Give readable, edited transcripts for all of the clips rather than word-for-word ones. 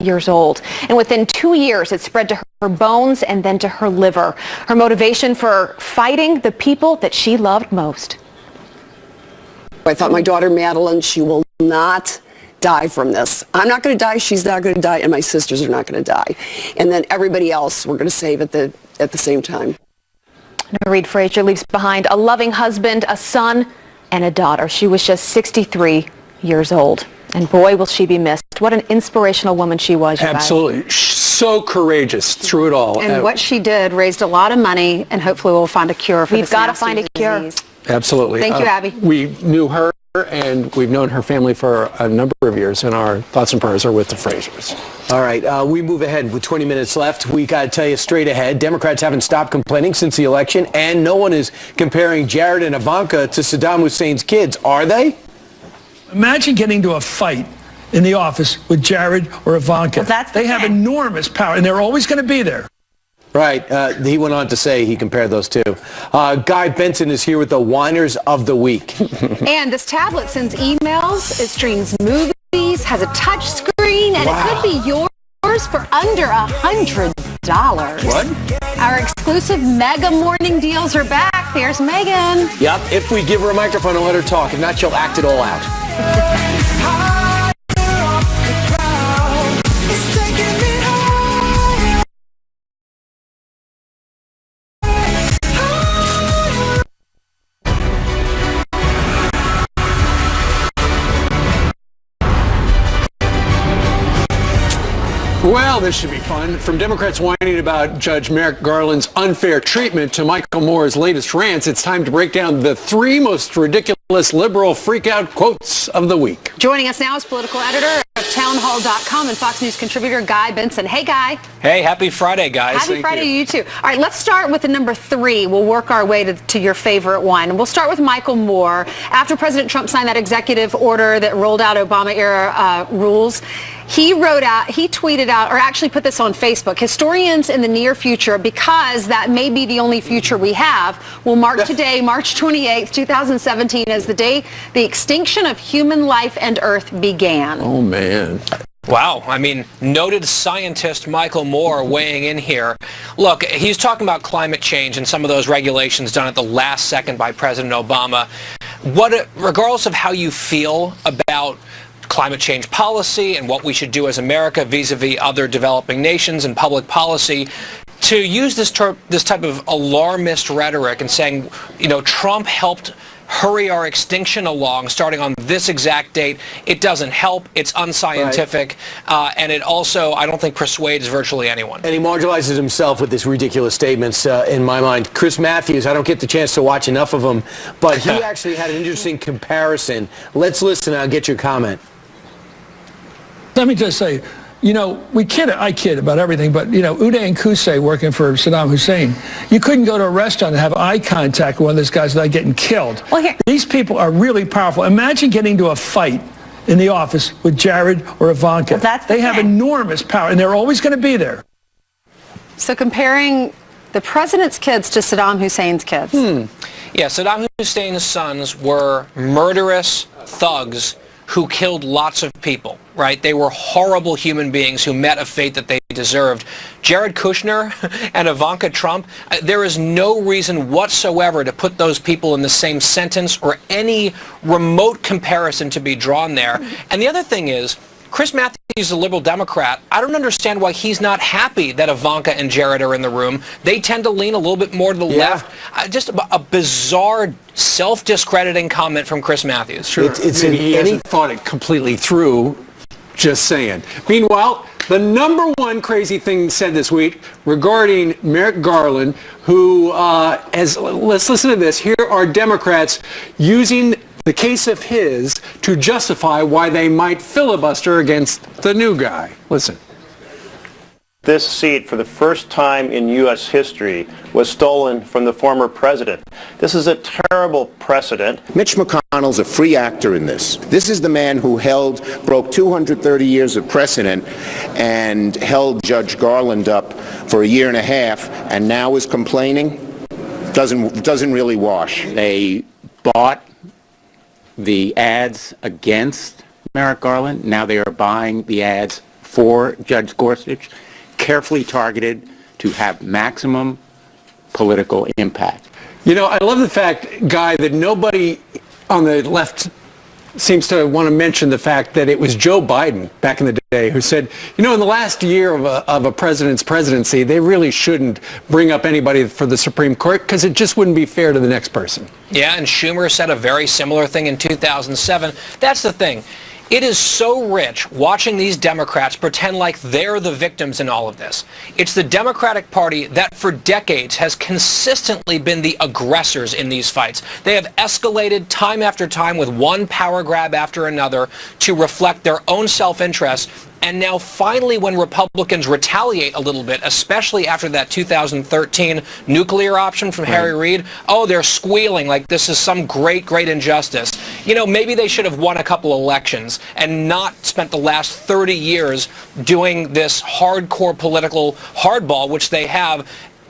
years old. And within 2 years, it spread to her bones and then to her liver. Her motivation for fighting the people that she loved most. I thought my daughter Madeline, she will not die from this. I'm not going to die, she's not going to die, and my sisters are not going to die. And then everybody else we're going to save at the same time. Reed Frazier leaves behind a loving husband, a son, and a daughter. She was just 63 years old. And boy, will she be missed. What an inspirational woman she was. Absolutely. So courageous through it all. And what she did raised a lot of money, and hopefully we'll find a cure for this. We've got to find a cure. Absolutely. Thank you, Abby. We knew her, and we've known her family for a number of years, and our thoughts and prayers are with the Fraziers. All right, we move ahead with 20 minutes left. We got to tell you straight ahead, Democrats haven't stopped complaining since the election, and no one is comparing Jared and Ivanka to Saddam Hussein's kids, are they? Imagine getting into a fight in the office with Jared or Ivanka. Well, they have enormous power, and they're always going to be there. Right. He went on to say he compared those two. Guy Benson is here with the Whiners of the Week. And this tablet sends emails, it streams movies, has a touch screen, and it could be yours for under $100. What? Our exclusive mega morning deals are back. There's Megan. Yep. If we give her a microphone and let her talk, if not, she'll act it all out. Well, this should be fun. From Democrats whining about Judge Merrick Garland's unfair treatment to Michael Moore's latest rants, it's time to break down the 3 most ridiculous liberal freakout quotes of the week. Joining us now is political editor of townhall.com and Fox News contributor Guy Benson. Hey, Guy. Hey, happy Friday, guys. Happy Friday to you too. All right, let's start with the number 3. We'll work our way to your favorite one. And we'll start with Michael Moore. After President Trump signed that executive order that rolled out Obama-era rules, he tweeted out, or actually put this on Facebook, historians in the near future, because that may be the only future we have, will mark today, March 28th, 2017, as the day the extinction of human life and Earth began. Oh, man. Wow. I mean, noted scientist Michael Moore weighing in here. Look, he's talking about climate change and some of those regulations done at the last second by President Obama. Regardless of how you feel about climate change policy and what we should do as America vis-a-vis other developing nations and public policy, to use this type of alarmist rhetoric and saying, you know, Trump helped hurry our extinction along starting on this exact date, it doesn't help, it's unscientific, and it also, I don't think, persuades virtually anyone. And he marginalizes himself with his ridiculous statements, in my mind. Chris Matthews, I don't get the chance to watch enough of him, but he actually had an interesting comparison. Let's listen and I'll get your comment. Let me just say, you know, I kid about everything, but, you know, Uday and Qusay working for Saddam Hussein, you couldn't go to a restaurant and have eye contact with one of those guys without getting killed. Well, these people are really powerful. Imagine getting into a fight in the office with Jared or Ivanka. Well, they have enormous power, and they're always going to be there. So comparing the president's kids to Saddam Hussein's kids. Yeah, Saddam Hussein's sons were murderous thugs who killed lots of people, right? They were horrible human beings who met a fate that they deserved. Jared Kushner and Ivanka Trump, there is no reason whatsoever to put those people in the same sentence or any remote comparison to be drawn there. And the other thing is, Chris Matthews is a liberal Democrat. I don't understand why he's not happy that Ivanka and Jared are in the room. They tend to lean a little bit more to the left. Just a bizarre, self-discrediting comment from Chris Matthews. Sure. He hasn't thought it completely through, just saying. Meanwhile, the number one crazy thing said this week regarding Merrick Garland, who, let's listen to this. Here are Democrats using the case of his to justify why they might filibuster against the new guy. Listen. This seat, for the first time in U.S. history, was stolen from the former president. This is a terrible precedent. Mitch McConnell's a free actor in this. This is the man who broke 230 years of precedent and held Judge Garland up for a year and a half, and now is complaining. Doesn't really wash. They bought the ads against Merrick Garland. Now they are buying the ads for Judge Gorsuch, carefully targeted to have maximum political impact. You know, I love the fact, Guy, that nobody on the left seems to want to mention the fact that it was Joe Biden back in the day who said, you know, in the last year of a president's presidency, they really shouldn't bring up anybody for the Supreme Court because it just wouldn't be fair to the next person. Yeah, and Schumer said a very similar thing in 2007. That's the thing. It is so rich watching these Democrats pretend like they're the victims in all of this. It's the Democratic Party that for decades has consistently been the aggressors in these fights. They have escalated time after time with one power grab after another to reflect their own self-interest. And now finally, when Republicans retaliate a little bit, especially after that 2013 nuclear option from Harry Reid, oh, they're squealing like this is some great, great injustice. You know, maybe they should have won a couple elections and not spent the last 30 years doing this hardcore political hardball, which they have.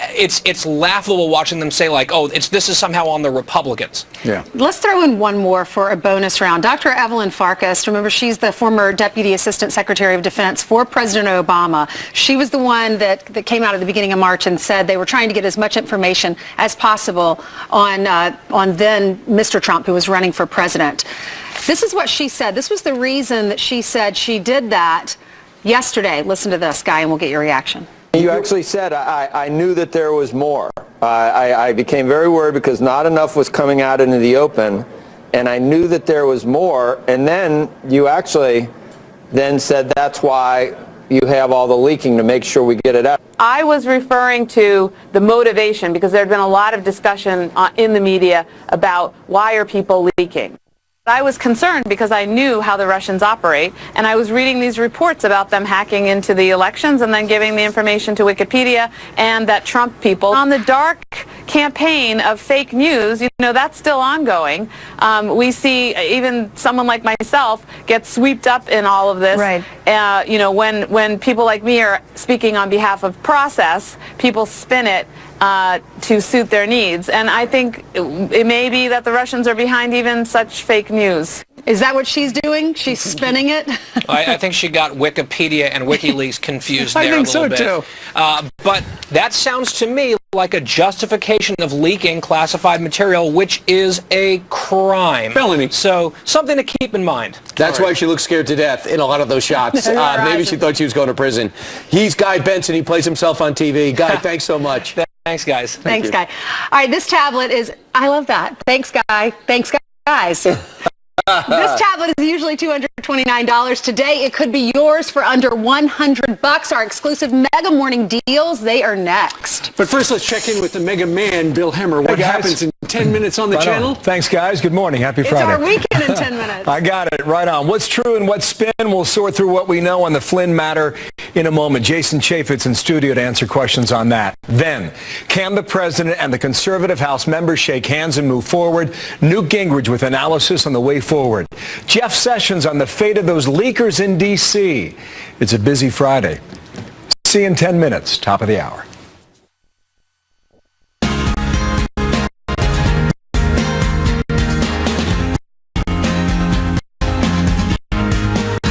It's laughable watching them say like, oh, this is somehow on the Republicans. Yeah. Let's throw in one more for a bonus round. Dr. Evelyn Farkas, remember she's the former Deputy Assistant Secretary of Defense for President Obama. She was the one that came out at the beginning of March and said they were trying to get as much information as possible on then Mr. Trump, who was running for president. This is what she said. This was the reason that she said she did that yesterday. Listen to this, Guy, and we'll get your reaction. You actually said, I knew that there was more. I became very worried because not enough was coming out into the open, and I knew that there was more, and then you actually then said that's why you have all the leaking to make sure we get it out. I was referring to the motivation because there had been a lot of discussion in the media about why are people leaking. I was concerned because I knew how the Russians operate, and I was reading these reports about them hacking into the elections and then giving the information to Wikipedia, and that Trump people on the dark campaign of fake news, you know, that's still ongoing. We see even someone like myself get swept up in all of this. Right. You know, when people like me are speaking on behalf of process, people spin it to suit their needs. And I think it may be that the Russians are behind even such fake news. Is that what she's doing? She's spinning it? I think she got Wikipedia and WikiLeaks confused there a little bit. Too. But that sounds to me like a justification of leaking classified material, which is a crime. Felony. So something to keep in mind. That's why she looks scared to death in a lot of those shots. Maybe she thought she was going to prison. He's Guy Benson. He plays himself on TV. Guy, thanks so much. Thanks, guys. Thanks, Guy. All right, this tablet is, I love that. Thanks, Guy. Thanks, guys. This tablet is usually $229. Today, it could be yours for under $100. Our exclusive Mega Morning deals, they are next. But first, let's check in with the Mega Man, Bill Hemmer. What happens in 10 minutes on the channel? Thanks, guys. Good morning. Happy It's Friday. our weekend in 10 minutes. I got it. Right on. What's true and what's spin? We'll sort through what we know on the Flynn matter in a moment. Jason Chaffetz in studio to answer questions on that. Then, can the president and the conservative House members shake hands and move forward? Newt Gingrich with analysis on the way forward. Jeff Sessions on the fate of those leakers in D.C. It's a busy Friday. See you in 10 minutes. Top of the hour.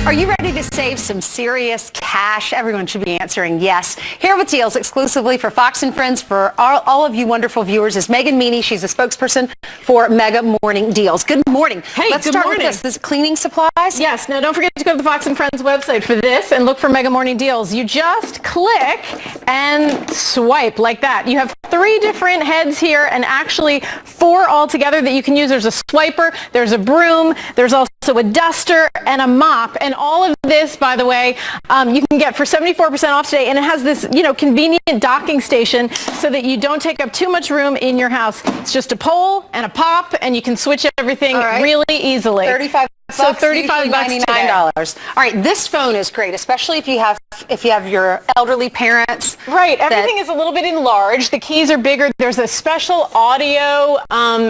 Are you ready to save some serious cash? Everyone should be answering yes. Here with deals exclusively for Fox and Friends for all of you wonderful viewers is Megan Meany. She's a spokesperson for Mega Morning Deals. Good morning. Hey, Let's good start morning. with this cleaning supplies. Yes. Now, don't forget to go to the Fox and Friends website for this and look for Mega Morning Deals. You just click and swipe like that. You have 3 different heads here and actually 4 altogether that you can use. There's a swiper, there's a broom, there's also a duster and a mop. And all of this, by the way, you can get for 74% off today. And it has this, convenient docking station so that you don't take up too much room in your house. It's just a pole and a pop, and you can switch everything really easily. $35. So $35 $99. All right, this phone is great, especially if you have your elderly parents. Right, everything is a little bit enlarged. The keys are bigger. There's a special audio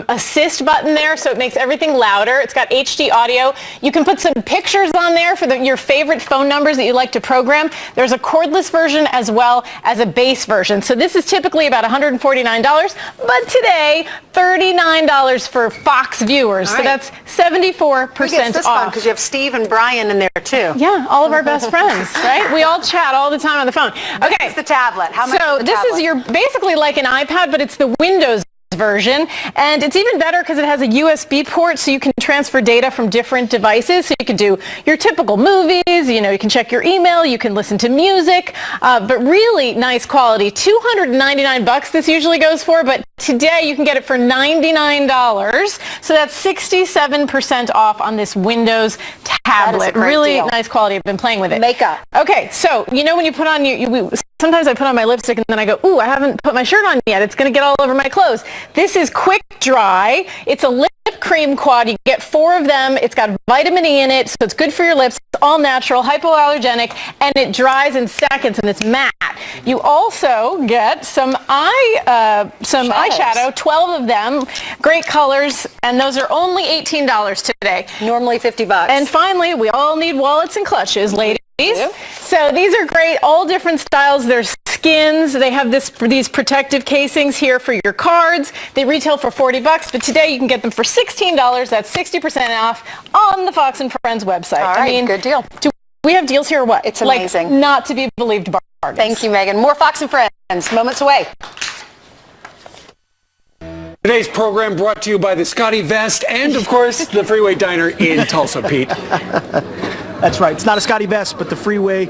assist button there, so it makes everything louder. It's got HD audio. You can put some pictures on there for your favorite phone numbers that you like to program. There's a cordless version as well as a base version. So this is typically about $149, but today, $39 for Fox viewers. So that's 74% 50% this fun off. because you have Steve and Brian in there too. Yeah, all of our best friends, right? We all chat all the time on the phone. Okay. It's the tablet. How much So is the this tablet? is your basically like an iPad, but it's the Windows version, and it's even better because it has a USB port, so you can transfer data from different devices. So you can do your typical movies, you can check your email, you can listen to music, but really nice quality. $299 this usually goes for, but today you can get it for $99. So that's 67% off on this Windows tablet. great Really deal. nice quality. I've been playing with it. Makeup. Okay, so when you put on sometimes I put on my lipstick and then I go, ooh, I haven't put my shirt on yet. It's going to get all over my clothes. This is quick dry. It's a lip cream quad. You get 4 of them. It's got vitamin E in it, so it's good for your lips. It's all natural, hypoallergenic, and it dries in seconds, and it's matte. You also get some eyeshadow, 12 of them, great colors, and those are only $18 today. Normally $50. And finally, we all need wallets and clutches, ladies. So these are great, all different styles. They're skins. They have these protective casings here for your cards. They retail for $40, but today you can get them for $16. That's 60% off on the Fox and Friends website. All right, good deal. Do we have deals here or what? It's amazing. Like, not to be believed bargains. Thank you, Megan. More Fox and Friends. Moments away. Today's program brought to you by the Scotty Vest and, of course, the Freeway Diner in Tulsa, Pete. That's right. It's not a Scotty Vest, but the Freeway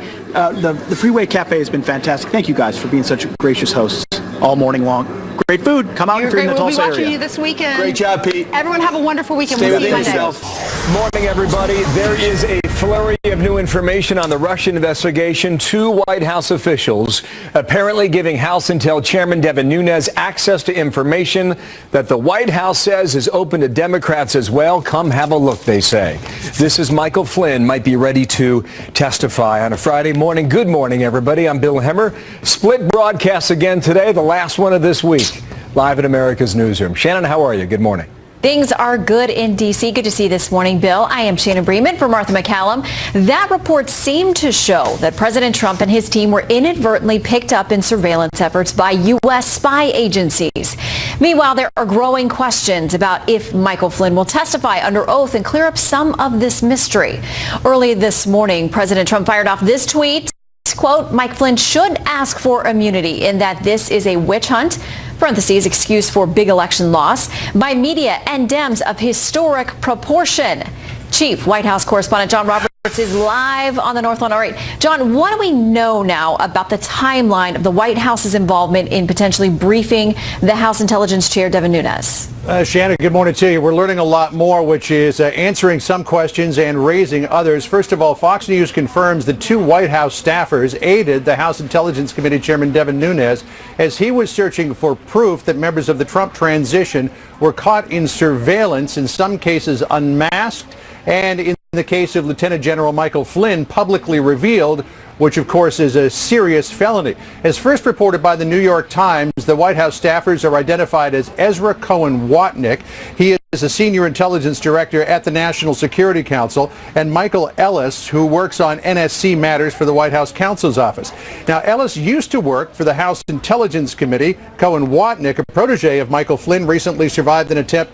Cafe has been fantastic. Thank you guys for being such gracious hosts all morning long. Great food. Come out You're if you're in the great. We'll be Tulsa watching area. you this weekend. Great job, Pete. Everyone have a wonderful weekend. Stay We'll see you within Monday. yourself. Morning, everybody. There is a flurry of new information on the Russian investigation. 2 White House officials apparently giving House Intel Chairman Devin Nunes access to information that the White House says is open to Democrats as well. Come have a look, they say. This is Michael Flynn, might be ready to testify on a Friday morning. Good morning, everybody. I'm Bill Hemmer. Split broadcasts again today, the last one of this week, live at America's Newsroom. Shannon, how are you? Good morning. Things are good in D.C. Good to see you this morning, Bill. I am Shannon Bremen for Martha McCallum. That report seemed to show that President Trump and his team were inadvertently picked up in surveillance efforts by U.S. spy agencies. Meanwhile, there are growing questions about if Michael Flynn will testify under oath and clear up some of this mystery. Early this morning, President Trump fired off this tweet. Quote, Mike Flynn should ask for immunity in that this is a witch hunt, parentheses, excuse for big election loss, by media and Dems of historic proportion. Chief White House correspondent John Roberts is live on the North Lawn. All right, John, what do we know now about the timeline of the White House's involvement in potentially briefing the House Intelligence Chair, Devin Nunes? Shannon, good morning to you. We're learning a lot more, which is answering some questions and raising others. First of all, Fox News confirms that 2 White House staffers aided the House Intelligence Committee Chairman Devin Nunes as he was searching for proof that members of the Trump transition were caught in surveillance, in some cases unmasked, and in the case of Lieutenant General Michael Flynn, publicly revealed, which of course is a serious felony. As first reported by the New York Times, the White House staffers are identified as Ezra Cohen Watnick. He is a senior intelligence director at the National Security Council, and Michael Ellis, who works on NSC matters for the White House counsel's office. Now, Ellis used to work for the House Intelligence Committee. Cohen Watnick, a protege of Michael Flynn, recently survived an attempt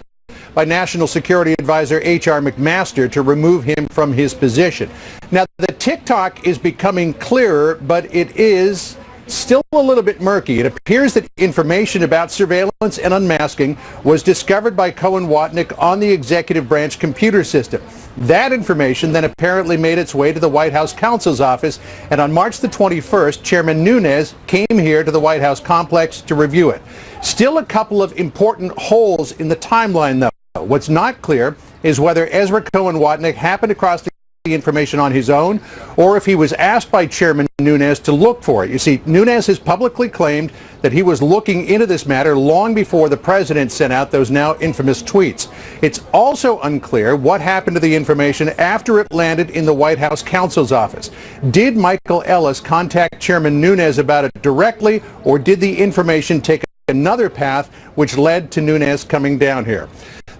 by National Security Advisor H.R. McMaster to remove him from his position. Now, the TikTok is becoming clearer, but it is still a little bit murky. It appears that information about surveillance and unmasking was discovered by Cohen Watnick on the executive branch computer system. That information then apparently made its way to the White House counsel's office, and on March the 21st, Chairman Nunes came here to the White House complex to review it. Still a couple of important holes in the timeline, though. What's not clear is whether Ezra Cohen Watnick happened across the information on his own, or if he was asked by Chairman Nunes to look for it. You see, Nunes has publicly claimed that he was looking into this matter long before the president sent out those now infamous tweets. It's also unclear what happened to the information after it landed in the White House counsel's office. Did Michael Ellis contact Chairman Nunes about it directly, or did the information take another path which led to Nunes coming down here?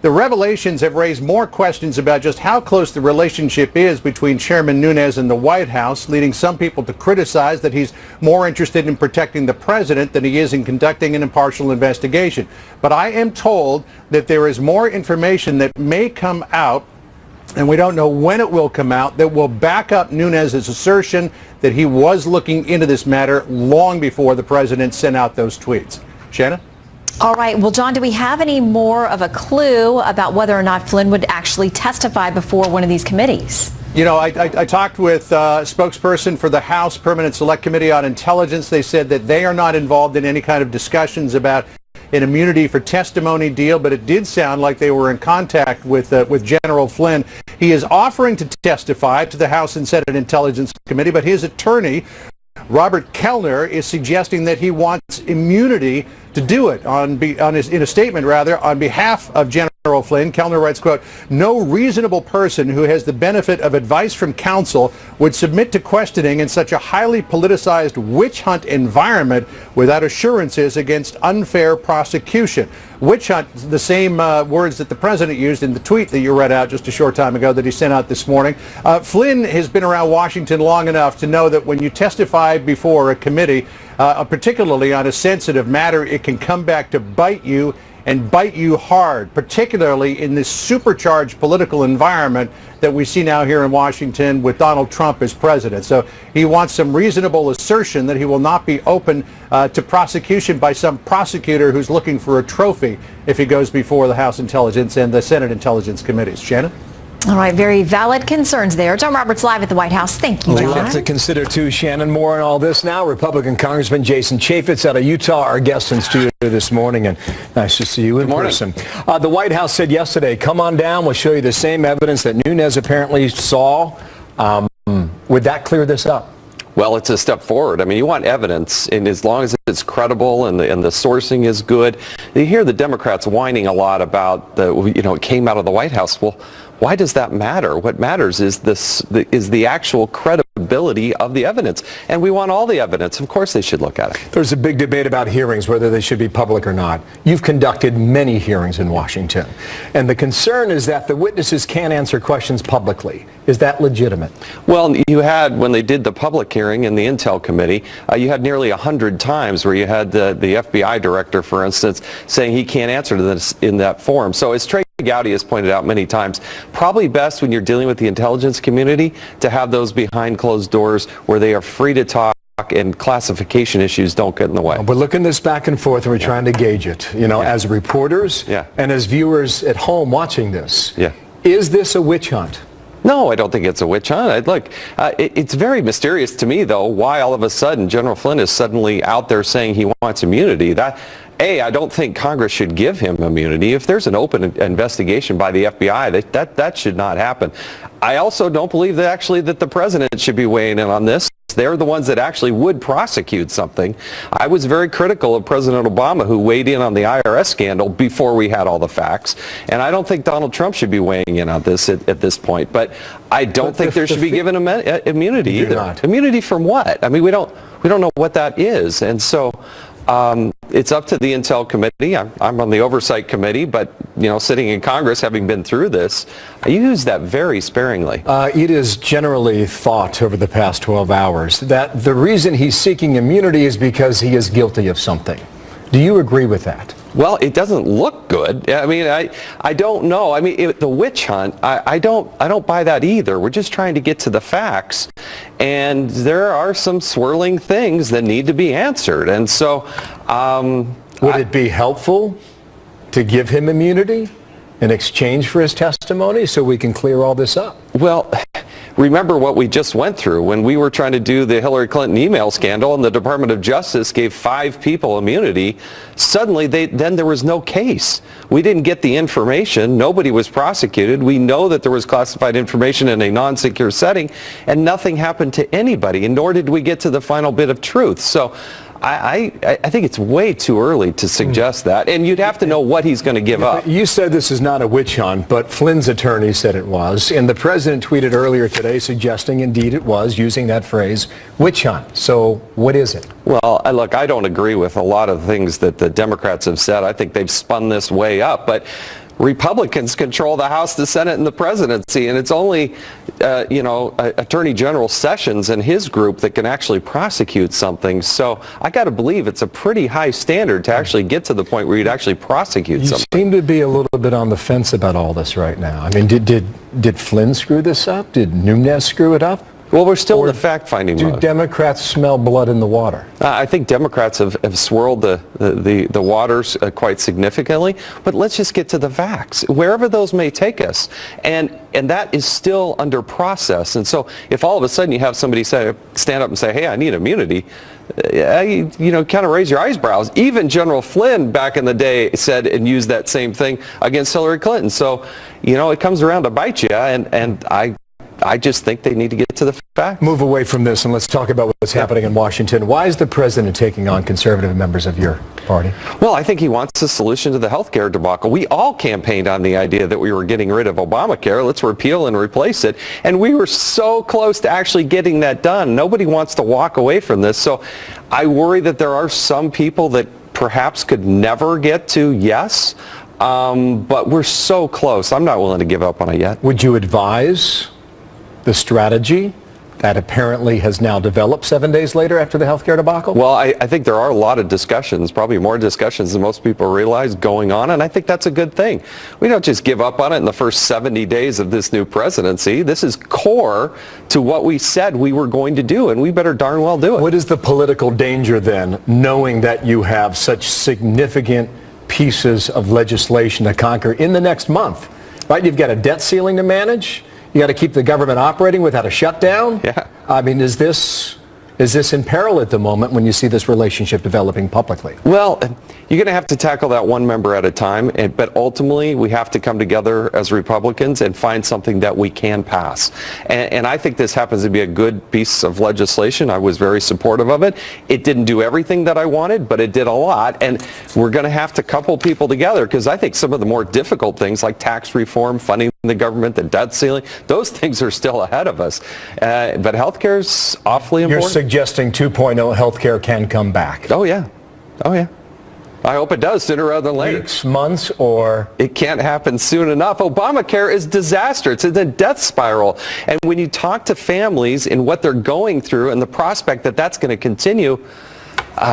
The revelations have raised more questions about just how close the relationship is between Chairman Nunes and the White House, leading some people to criticize that he's more interested in protecting the president than he is in conducting an impartial investigation. But I am told that there is more information that may come out and we don't know when it will come out, that will back up Nunes's assertion that he was looking into this matter long before the president sent out those tweets. Shannon? All right. Well, John, do we have any more of a clue about whether or not Flynn would actually testify before one of these committees? You know, I talked with a spokesperson for the House Permanent Select Committee on Intelligence. They said that they are not involved in any kind of discussions about an immunity for testimony deal, but it did sound like they were in contact with General Flynn. He is offering to testify to the House and Senate Intelligence Committee, but his attorney, Robert Kellner, is suggesting that he wants immunity to do it in a statement on behalf of General Flynn. Kellner writes, quote, "No reasonable person who has the benefit of advice from counsel would submit to questioning in such a highly politicized witch hunt environment without assurances against unfair prosecution." Witch hunt, the same words that the president used in the tweet that you read out just a short time ago that he sent out this morning. Flynn has been around Washington long enough to know that when you testify before a committee, particularly on a sensitive matter, it can come back to bite you, and bite you hard, particularly in this supercharged political environment that we see now here in Washington with Donald Trump as president. So he wants some reasonable assertion that he will not be open to prosecution by some prosecutor who's looking for a trophy if he goes before the House Intelligence and the Senate Intelligence Committees. Shannon? All right, very valid concerns there. John Roberts live at the White House. Thank you, A John. lot to consider, too, Shannon. More on all this now. Republican Congressman Jason Chaffetz out of Utah, our guest in studio this morning, and nice to see you in person. The White House said yesterday, come on down, we'll show you the same evidence that Nunes apparently saw. Would that clear this up? Well, it's a step forward. I mean, you want evidence, and as long as it's credible and the sourcing is good. You hear the Democrats whining a lot about it came out of the White House. Well, why does that matter? What matters is the actual credibility of the evidence, and we want all the evidence. Of course, they should look at it. There's a big debate about hearings, whether they should be public or not. You've conducted many hearings in Washington, and the concern is that the witnesses can't answer questions publicly. Is that legitimate? Well, you had, when they did the public hearing in the Intel Committee, you had nearly 100 times where you had the FBI director, for instance, saying he can't answer to this in that forum. So as Trey Gowdy has pointed out many times, probably best when you're dealing with the intelligence community to have those behind closed doors where they are free to talk and classification issues don't get in the way. We're looking this back and forth and we're trying to gauge it, as reporters and as viewers at home watching this. Is this a witch hunt? No, I don't think it's a witch hunt. Look, it's very mysterious to me, though, why all of a sudden General Flynn is suddenly out there saying he wants immunity. I don't think Congress should give him immunity. If there's an open investigation by the FBI, that should not happen. I also don't believe that the president should be weighing in on this. They're the ones that actually would prosecute something. I was very critical of President Obama, who weighed in on the IRS scandal before we had all the facts. And I don't think Donald Trump should be weighing in on this at this point. But I don't think there should be given immunity either. Immunity from what? I mean, we don't know what that is. And so it's up to the Intel Committee. I'm on the Oversight Committee, but sitting in Congress, having been through this, I use that very sparingly. It is generally thought over the past 12 hours that the reason he's seeking immunity is because he is guilty of something. Do you agree with that? Well, it doesn't look good. I mean, I don't know. I mean, the witch hunt, I don't buy that either. We're just trying to get to the facts, and there are some swirling things that need to be answered. And so, would it be helpful to give him immunity in exchange for his testimony so we can clear all this up? Well, remember what we just went through when we were trying to do the Hillary Clinton email scandal and the Department of Justice gave 5 people immunity. Suddenly, then there was no case. We didn't get the information. Nobody was prosecuted. We know that there was classified information in a non-secure setting, and nothing happened to anybody, and nor did we get to the final bit of truth. So I think it's way too early to suggest that, and you'd have to know what he's going to give up. You said this is not a witch hunt, but Flynn's attorney said it was, and the president tweeted earlier today suggesting indeed it was, using that phrase, witch hunt. So what is it? Well, look, I don't agree with a lot of things that the Democrats have said. I think they've spun this way up, but Republicans control the House, the Senate, and the presidency, and it's only, Attorney General Sessions and his group that can actually prosecute something. So I got to believe it's a pretty high standard to actually get to the point where you'd actually prosecute something. You seem to be a little bit on the fence about all this right now. I mean, did Flynn screw this up? Did Nunes screw it up? Well, we're still in the fact-finding mode. Do Democrats smell blood in the water? I think Democrats have swirled the waters quite significantly, but let's just get to the facts, wherever those may take us. And that is still under process. And so if all of a sudden you have somebody stand up and say, hey, I need immunity, kind of raise your eyebrows. Even General Flynn back in the day said and used that same thing against Hillary Clinton. So, it comes around to bite you, and I just think they need to get to the facts. Move away from this and let's talk about what's happening in Washington. Why is the president taking on conservative members of your party? Well, I think he wants a solution to the health care debacle. We all campaigned on the idea that we were getting rid of Obamacare. Let's repeal and replace it. And we were so close to actually getting that done. Nobody wants to walk away from this. So I worry that there are some people that perhaps could never get to yes. But we're so close. I'm not willing to give up on it yet. Would you advise the strategy that apparently has now developed 7 days later after the healthcare debacle? Well, I think there are a lot of discussions, probably more discussions than most people realize going on, and I think that's a good thing. We don't just give up on it in the first 70 days of this new presidency. This is core to what we said we were going to do, and we better darn well do it. What is the political danger then, knowing that you have such significant pieces of legislation to conquer in the next month? Right? You've got a debt ceiling to manage. You got to keep the government operating without a shutdown. Yeah. I mean, is this in peril at the moment when you see this relationship developing publicly? Well, you're going to have to tackle that one member at a time, but ultimately we have to come together as Republicans and find something that we can pass. And I think this happens to be a good piece of legislation. I was very supportive of it. It didn't do everything that I wanted, but it did a lot. And we're going to have to couple people together because I think some of the more difficult things like tax reform, funding the government, the debt ceiling, those things are still ahead of us. But healthcare is awfully important. You're suggesting 2.0 healthcare can come back? Oh, yeah. Oh, yeah. I hope it does sooner rather than later. Weeks, months, or? It can't happen soon enough. Obamacare is disaster. It's in a death spiral. And when you talk to families and what they're going through and the prospect that that's going to continue,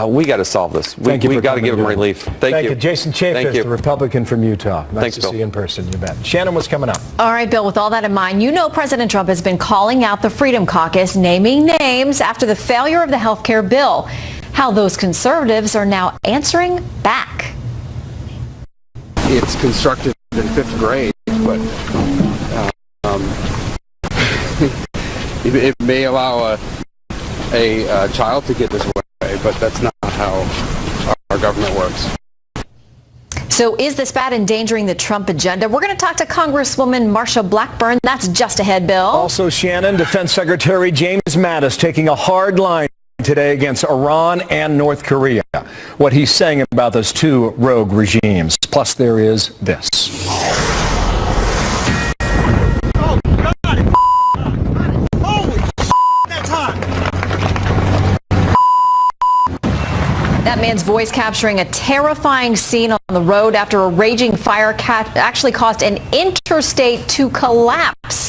we got to solve this. We got to give them relief. Thank you. Jason Chaffetz, the Republican from Utah. Nice Thanks, to Bill. see you in person. You bet. Shannon, what's coming up? All right, Bill, with all that in mind, President Trump has been calling out the Freedom Caucus, naming names after the failure of the health care bill. How those conservatives are now answering back. It's constructed in 5th grade, but it may allow a child to get this way, but that's not how our government works. So is this bad endangering the Trump agenda? We're going to talk to Congresswoman Marsha Blackburn. That's just ahead, Bill. Also, Shannon, Defense Secretary James Mattis taking a hard line today against Iran and North Korea. What he's saying about those two rogue regimes. Plus, there is this. That man's voice capturing a terrifying scene on the road after a raging fire actually caused an interstate to collapse.